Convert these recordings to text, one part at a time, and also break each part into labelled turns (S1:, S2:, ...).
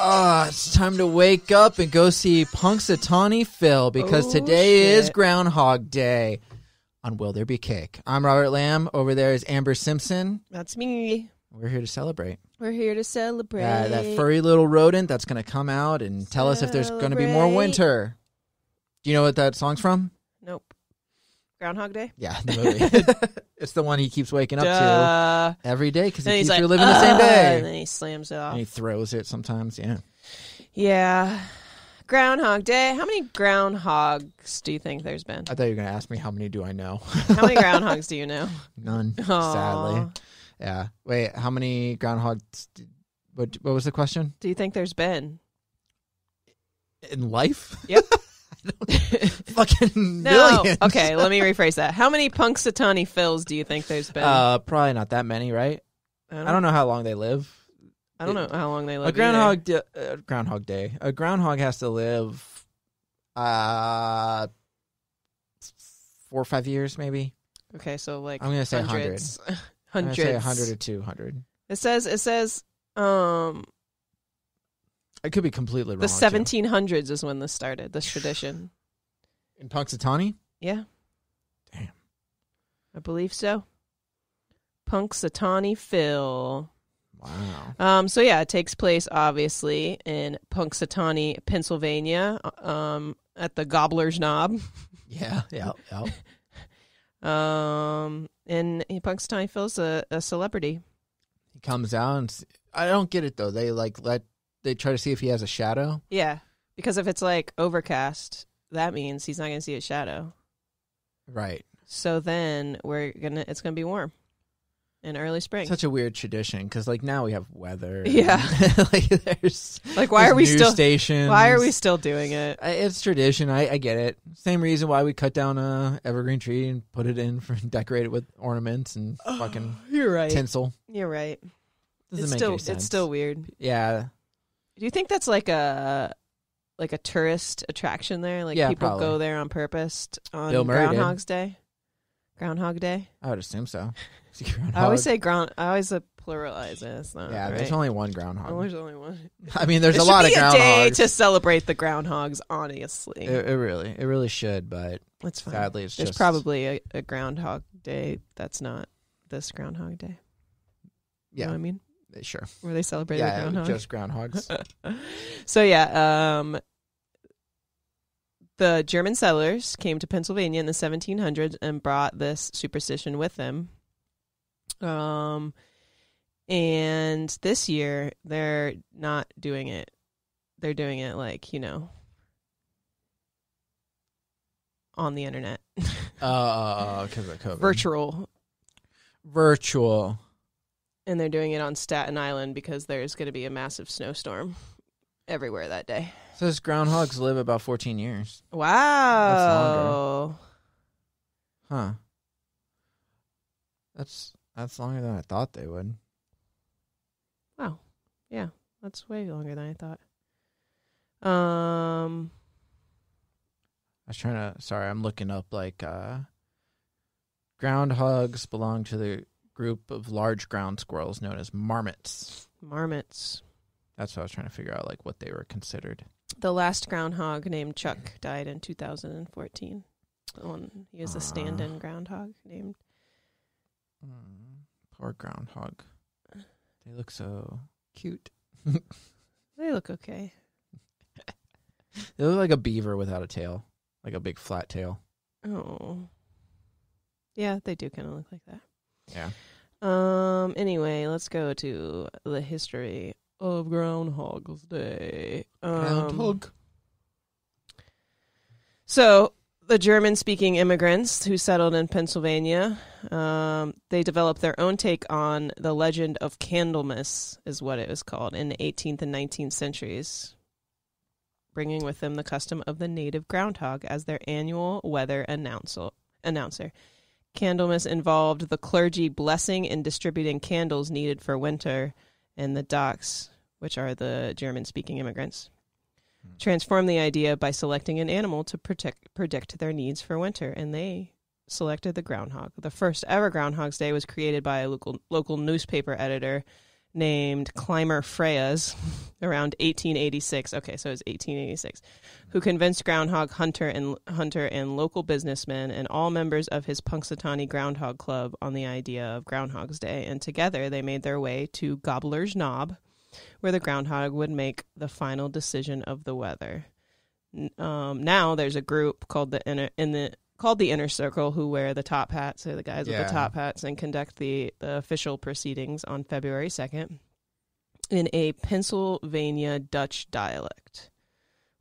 S1: It's time to wake up and go see Punxsutawney Phil because today is Groundhog Day on Will There Be Cake. I'm Robert Lamb. Over there is Amber Simpson.
S2: That's me.
S1: We're here to celebrate.
S2: We're here to celebrate.
S1: That furry little rodent that's going to come out and tell us if there's going to be more winter. Do you know what that song's from?
S2: Nope. Groundhog Day?
S1: Yeah, the movie. It's the one he keeps waking up to every day because he keeps reliving the same day.
S2: And then he slams it off.
S1: And he throws it sometimes, yeah.
S2: Yeah. Groundhog Day. How many groundhogs do you think there's been?
S1: I thought you were going to ask me how many do I know.
S2: How many groundhogs do you know?
S1: None,
S2: Aww.
S1: sadly. Yeah. Wait, how many groundhogs? What was the question?
S2: Do you think there's been?
S1: In life?
S2: Yep.
S1: Fucking
S2: no.
S1: millions.
S2: Okay, let me rephrase that. How many Punxsutawney Phils do you think there's been?
S1: Probably not that many, right? I don't know how long they live.
S2: I don't know how long they live.
S1: A Groundhog Day. A groundhog has to live 4 or 5 years, maybe.
S2: Okay, so like
S1: I'm gonna say
S2: hundreds.
S1: 100. I'm gonna say 100 or 200.
S2: It says.
S1: I could be completely wrong.
S2: The 1700s is when this started. This tradition.
S1: In Punxsutawney?
S2: Yeah.
S1: Damn.
S2: I believe so. Punxsutawney Phil.
S1: Wow.
S2: So yeah, it takes place obviously in Punxsutawney, Pennsylvania, at the Gobbler's Knob.
S1: Yeah.
S2: And Punxsutawney Phil's a celebrity.
S1: He comes out and I don't get it though. They try to see if he has a shadow.
S2: Yeah, because if it's like overcast, that means he's not going to see a shadow.
S1: Right.
S2: So then it's going to be warm in early spring.
S1: Such a weird tradition because like now we have weather.
S2: Yeah.
S1: there's
S2: why are we
S1: news
S2: still
S1: stations.
S2: Why are we still doing it?
S1: It's tradition. I get it. Same reason why we cut down a evergreen tree and put it in decorate it with ornaments and fucking
S2: You're right.
S1: tinsel.
S2: You're right.
S1: Doesn't make any sense.
S2: It's still weird.
S1: Yeah.
S2: Do you think that's like a tourist attraction there? Like people
S1: probably
S2: go there on purpose on
S1: Bill Murray
S2: Groundhog's Day? Groundhog Day?
S1: I would assume so.
S2: I always say I always pluralize it. It's not
S1: yeah,
S2: right.
S1: There's only one groundhog.
S2: Oh, there's only one.
S1: I mean, there's a
S2: lot
S1: of groundhogs.
S2: Day to celebrate the groundhogs, honestly.
S1: It really should, but
S2: it's fine.
S1: Sadly,
S2: there's probably a Groundhog Day that's not this Groundhog Day. You know what I mean?
S1: Sure.
S2: Where they celebrate the groundhogs.
S1: Just groundhogs.
S2: So yeah, the German settlers came to Pennsylvania in the 1700s and brought this superstition with them. And this year they're not doing it. They're doing it like, on the internet.
S1: Because of COVID. Virtual.
S2: And they're doing it on Staten Island because there's going to be a massive snowstorm everywhere that day.
S1: So those groundhogs live about 14 years.
S2: Wow.
S1: That's longer. Huh. That's longer than I thought they would.
S2: Wow. Yeah, that's way longer than I thought.
S1: I'm looking up like groundhogs belong to the group of large ground squirrels known as marmots.
S2: Marmots.
S1: That's what I was trying to figure out, like what they were considered.
S2: The last groundhog named Chuck died in 2014. He was a stand-in groundhog named.
S1: Poor groundhog. They look so cute.
S2: They look okay.
S1: They look like a beaver without a tail, like a big flat tail.
S2: Oh. Yeah, they do kind of look like that.
S1: Yeah.
S2: Anyway, let's go to the history of Groundhog's Day.
S1: Groundhog.
S2: So, the German-speaking immigrants who settled in Pennsylvania, they developed their own take on the legend of Candlemas, is what it was called, in the 18th and 19th centuries, bringing with them the custom of the native groundhog as their annual weather announcer. Candlemas involved the clergy blessing and distributing candles needed for winter, and the Docks, which are the German-speaking immigrants, transformed the idea by selecting an animal to predict their needs for winter, and they selected the groundhog. The first ever Groundhog's Day was created by a local newspaper editor named Clymer Freyas around 1886. Okay, so it was 1886. Who convinced Groundhog Hunter and local businessmen and all members of his Punxsutawney Groundhog Club on the idea of Groundhog's Day, and together they made their way to Gobbler's Knob, where the groundhog would make the final decision of the weather. Now there's a group called the Inner Circle who wear the top hats, so the guys with the top hats, and conduct the official proceedings on February 2nd in a Pennsylvania Dutch dialect,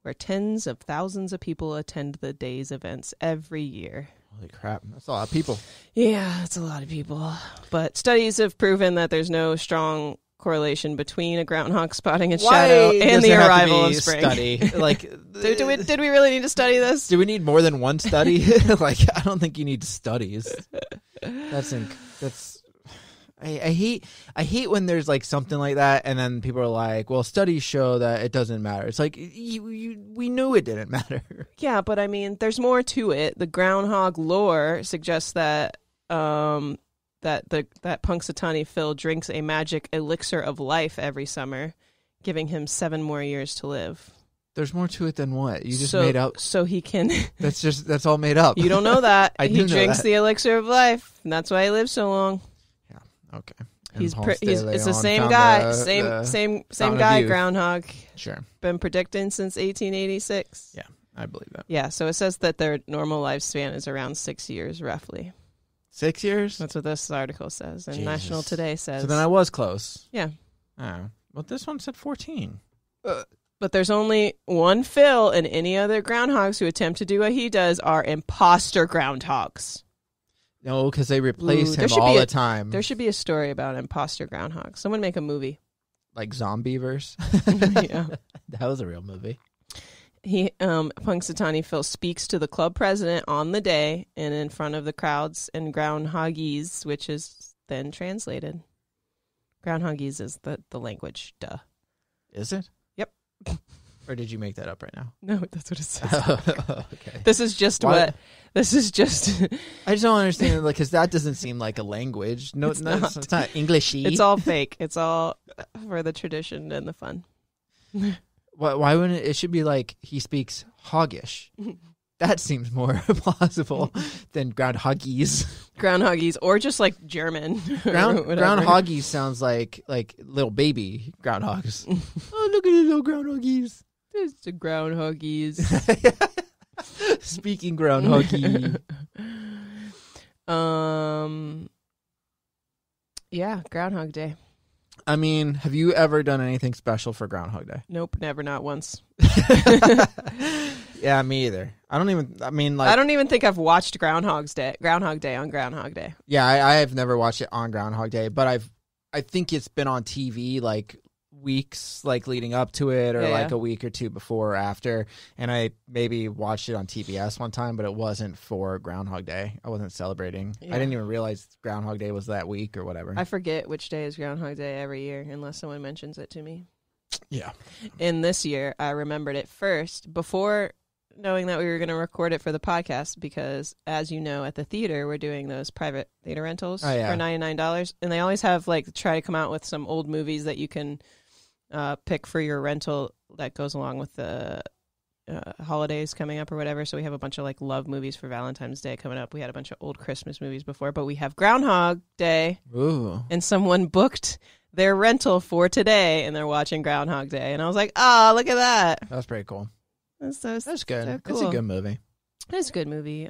S2: where tens of thousands of people attend the day's events every year.
S1: Holy crap, that's a lot of people.
S2: Yeah, that's a lot of people. But studies have proven that there's no strong correlation between a groundhog spotting its shadow and the arrival of spring.
S1: Study? Like,
S2: did we really need to study this?
S1: Do we need more than one study? Like, I don't think you need studies. I hate when there's like something like that, and then people are like, "Well, studies show that it doesn't matter." It's like we knew it didn't matter.
S2: Yeah, but I mean, there's more to it. The groundhog lore suggests that that Punxsutawney Phil drinks a magic elixir of life every summer, giving him 7 more years to live.
S1: There's more to it than what you just made up.
S2: So he can.
S1: That's all made up.
S2: You don't know that.
S1: I do
S2: he
S1: know
S2: drinks
S1: that.
S2: the elixir of life, and that's why he lives so long.
S1: Yeah. Okay.
S2: It's the same guy, same guy. Groundhog.
S1: Sure.
S2: Been predicting since 1886.
S1: Yeah, I believe that.
S2: Yeah. So it says that their normal lifespan is around 6 years, roughly.
S1: 6 years?
S2: That's what this article says, and
S1: Jesus.
S2: National Today says.
S1: So then I was close.
S2: Yeah.
S1: Oh, well, this one said 14.
S2: But there's only one Phil, and any other groundhogs who attempt to do what he does are imposter groundhogs.
S1: No, because they replace him all the time.
S2: There should be a story about imposter groundhogs. Someone make a movie.
S1: Like Zombieverse?
S2: Yeah.
S1: That was a real movie.
S2: Punxsutawney Phil speaks to the club president on the day and in front of the crowds in Groundhogese, which is then translated. Groundhogese is the language, duh.
S1: Is it?
S2: Yep.
S1: Or did you make that up right now?
S2: No, that's what it says.
S1: Okay.
S2: This is just I just
S1: don't understand, like, because that doesn't seem like a language. No, it's not Englishy.
S2: It's all fake. It's all for the tradition and the fun.
S1: Why wouldn't it should be like he speaks hoggish? That seems more plausible than groundhoggies.
S2: Groundhoggies, or just like German.
S1: Groundhoggies sounds like little baby groundhogs. Oh, look at these little groundhoggies.
S2: It's a groundhoggies.
S1: Speaking groundhoggy.
S2: Yeah, Groundhog Day.
S1: I mean, have you ever done anything special for Groundhog Day?
S2: Nope, never, not once.
S1: Yeah, me either. I don't even think
S2: I've watched Groundhog Day on Groundhog Day.
S1: Yeah, I have never watched it on Groundhog Day, but I think it's been on TV like weeks like leading up to it, or like a week or two before or after, and I maybe watched it on TBS one time, but it wasn't for Groundhog Day. I wasn't celebrating. I didn't even realize Groundhog Day was that week or whatever.
S2: I forget which day is Groundhog Day every year unless someone mentions it to me.
S1: Yeah.
S2: And this year I remembered it first before knowing that we were going to record it for the podcast, because as you know, at the theater we're doing those private theater rentals for $99, and they always have like try to come out with some old movies that you can pick for your rental that goes along with the holidays coming up or whatever. So we have a bunch of like love movies for Valentine's Day coming up. We had a bunch of old Christmas movies before, but we have Groundhog Day.
S1: Ooh.
S2: And someone booked their rental for today, and they're watching Groundhog Day, and I was like, oh, look at that.
S1: That's pretty cool.
S2: That's
S1: good.
S2: So cool.
S1: It's a good movie.
S2: It's a good movie.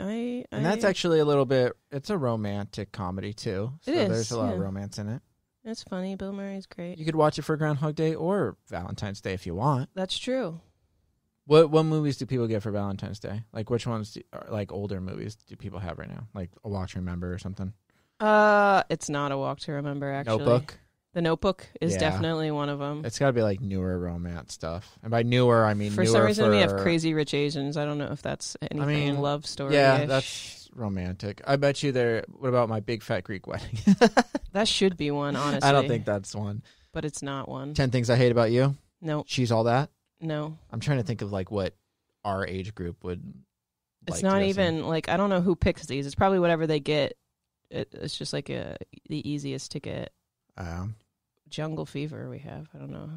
S1: And that's actually a little bit, it's a romantic comedy too. So
S2: it is,
S1: there's a lot of romance in it.
S2: It's funny. Bill Murray's great.
S1: You could watch it for Groundhog Day or Valentine's Day if you want.
S2: That's true.
S1: What movies do people get for Valentine's Day? Like, which ones are like older movies do people have right now? Like A Walk to Remember or something?
S2: It's not A Walk to Remember, actually.
S1: Notebook?
S2: The Notebook is definitely one of them.
S1: It's got to be like newer romance stuff. And by newer, I mean
S2: for some reason we have Crazy Rich Asians. I don't know if that's anything love story.
S1: Yeah, that's romantic. I bet you there. What about My Big Fat Greek Wedding?
S2: That should be one, honestly.
S1: I don't think that's one.
S2: But it's not one.
S1: 10 Things I Hate About You?
S2: No.
S1: She's All That?
S2: No.
S1: I'm trying to think of like what our age group would
S2: It's not even like, I don't know who picks these. It's probably whatever they get. It's just like the easiest to get. Jungle Fever we have. I don't know.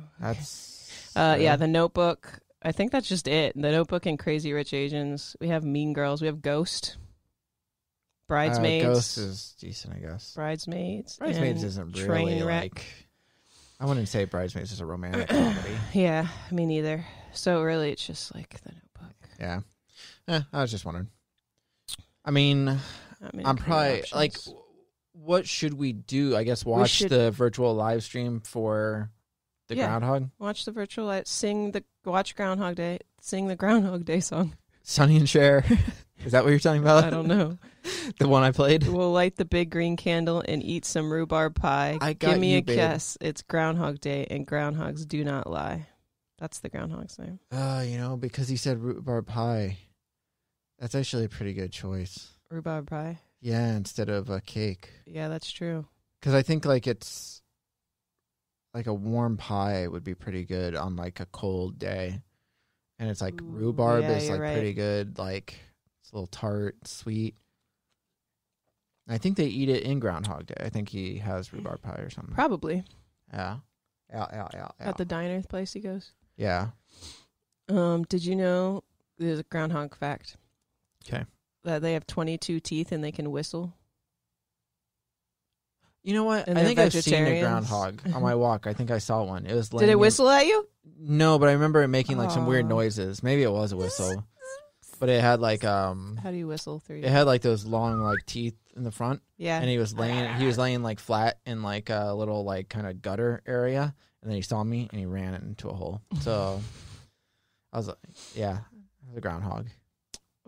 S2: Yeah, The Notebook. I think that's just it. The Notebook and Crazy Rich Asians. We have Mean Girls. We have Ghost. Bridesmaids.
S1: Ghost is decent, I guess.
S2: Bridesmaids.
S1: Bridesmaids isn't really like... I wouldn't say Bridesmaids is a romantic comedy.
S2: Yeah, me neither. So really, it's just like The Notebook.
S1: Yeah. I was just wondering. I mean I'm probably...
S2: options.
S1: Like, what should we do? I guess watch the virtual live stream for the Groundhog?
S2: Watch the virtual live... Watch Groundhog Day. Sing the Groundhog Day song.
S1: Sonny and Cher. Is that what you're talking about?
S2: I don't know.
S1: The one I played?
S2: We'll light the big green candle and eat some rhubarb pie. Give me a kiss. It's Groundhog Day, and groundhogs do not lie. That's the groundhog's name.
S1: Because he said rhubarb pie. That's actually a pretty good choice.
S2: Rhubarb pie?
S1: Yeah, instead of a cake.
S2: Yeah, that's true.
S1: Because I think like it's like a warm pie would be pretty good on like a cold day. And it's like rhubarb is like pretty good. Like it's a little tart, sweet. I think they eat it in Groundhog Day. I think he has rhubarb pie or something.
S2: Probably.
S1: Yeah.
S2: At the diner place he goes.
S1: Yeah.
S2: Did you know, there's a groundhog fact.
S1: Okay.
S2: That they have 22 teeth and they can whistle.
S1: You know what?
S2: And
S1: I think I've seen a groundhog on my walk. I think I saw one. It was.
S2: Did it whistle at you?
S1: No, but I remember it making like some weird noises. Maybe it was a whistle. But it had like How
S2: do you whistle through?
S1: It had like those long like teeth in the front.
S2: Yeah.
S1: And he was laying like flat in like a little like kind of gutter area, and then he saw me and he ran into a hole. So I was like, yeah, it was a groundhog.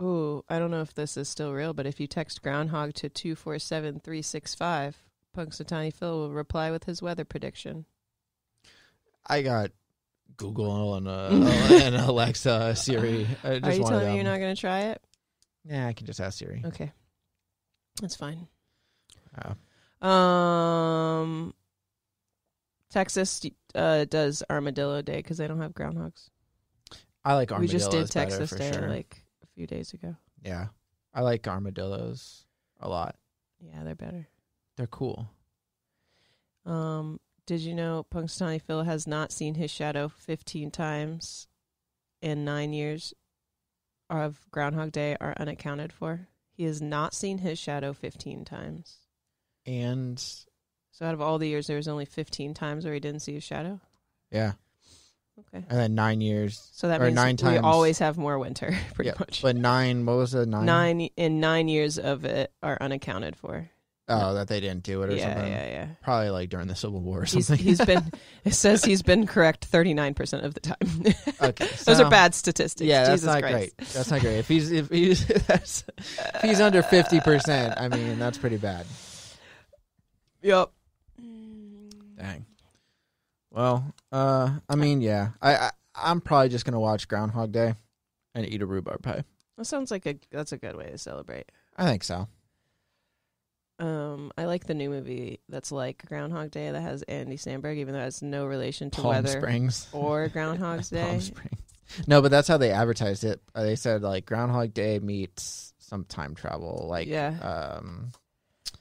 S2: Ooh, I don't know if this is still real, but if you text groundhog to 247-365, Punxsutawney Phil will reply with his weather prediction.
S1: I got Google and Alexa, Siri.
S2: Are you telling me you're not going to try it?
S1: Yeah, I can just ask Siri.
S2: Okay. That's fine. Texas does Armadillo Day because they don't have groundhogs.
S1: I like armadillos.
S2: We just did Texas Day
S1: sure.
S2: like a few days ago.
S1: Yeah. I like armadillos a lot.
S2: Yeah, they're better.
S1: They're cool.
S2: Did you know Punxsutawney Phil has not seen his shadow 15 times in 9 years of Groundhog Day are unaccounted for? He has not seen his shadow 15 times.
S1: And
S2: so out of all the years, there was only 15 times where he didn't see his shadow?
S1: Yeah.
S2: Okay.
S1: And then 9 years.
S2: So that means
S1: 9 times.
S2: We always have more winter, pretty much.
S1: But what was it? 9?
S2: 9 years of it are unaccounted for.
S1: Oh, that they didn't do it or something?
S2: Yeah.
S1: Probably like during the Civil War or something.
S2: It says he's been correct 39% of the time.
S1: Okay.
S2: Those are bad statistics.
S1: Yeah, that's
S2: Jesus
S1: not
S2: Christ.
S1: great. That's not great. If he's under 50%, I mean, that's pretty bad.
S2: Yep.
S1: Dang. Well, I mean, yeah. I'm probably just going to watch Groundhog Day and eat a rhubarb pie.
S2: That sounds like that's a good way to celebrate.
S1: I think so.
S2: I like the new movie that's like Groundhog Day that has Andy Samberg, even though it has no relation to
S1: Palm
S2: weather
S1: Springs.
S2: or Groundhog's Day.
S1: Palm Springs. No, but that's how they advertised it. They said like Groundhog Day meets some time travel, like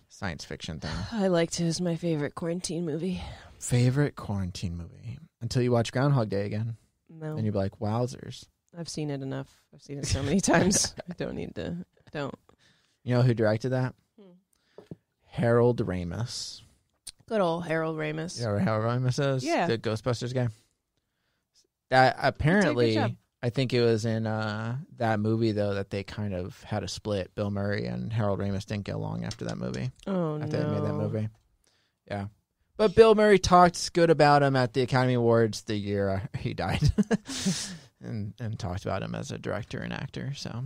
S1: science fiction thing.
S2: I liked it as my favorite quarantine movie.
S1: Favorite quarantine movie until you watch Groundhog Day again.
S2: No,
S1: and you'd be like, wowzers.
S2: I've seen it enough. I've seen it so many times. I don't need to. Don't.
S1: You know who directed that? Harold Ramis.
S2: Good old Harold Ramis.
S1: Yeah, right, Harold Ramis is?
S2: Yeah.
S1: The Ghostbusters guy. That apparently, I think it was in that movie, though, that they kind of had a split. Bill Murray and Harold Ramis didn't get along after that movie.
S2: Oh,
S1: after they made that movie. Yeah. But Bill Murray talked good about him at the Academy Awards the year he died. and talked about him as a director and actor, so...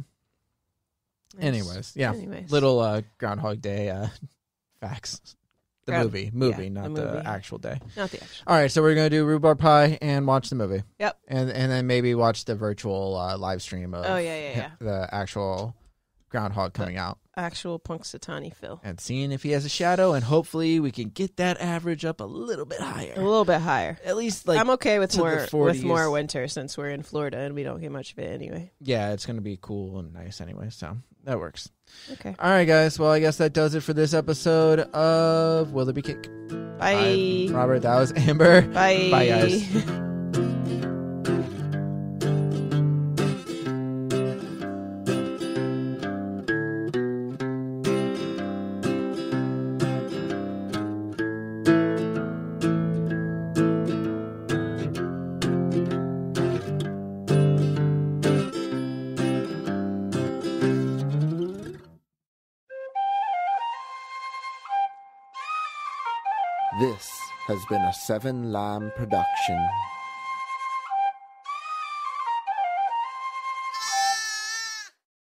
S1: Anyways, little Groundhog Day facts. The movie, not the actual day.
S2: Not the actual.
S1: All right, so we're going to do rhubarb pie and watch the movie.
S2: Yep.
S1: And then maybe watch the virtual live stream of the actual Groundhog coming out.
S2: Actual Punxsutawney Phil.
S1: And seeing if he has a shadow, and hopefully we can get that average up a little bit higher.
S2: A little bit higher.
S1: At least like
S2: I'm okay with more winter since we're in Florida and we don't get much of it anyway.
S1: Yeah, it's going to be cool and nice anyway, so that works.
S2: Okay.
S1: All right, guys. Well, I guess that does it for this episode of Will There Be Cake?
S2: Bye.
S1: I'm Robert. That was Amber.
S2: Bye.
S1: Bye, guys.
S3: This has been a Seven Lamb production.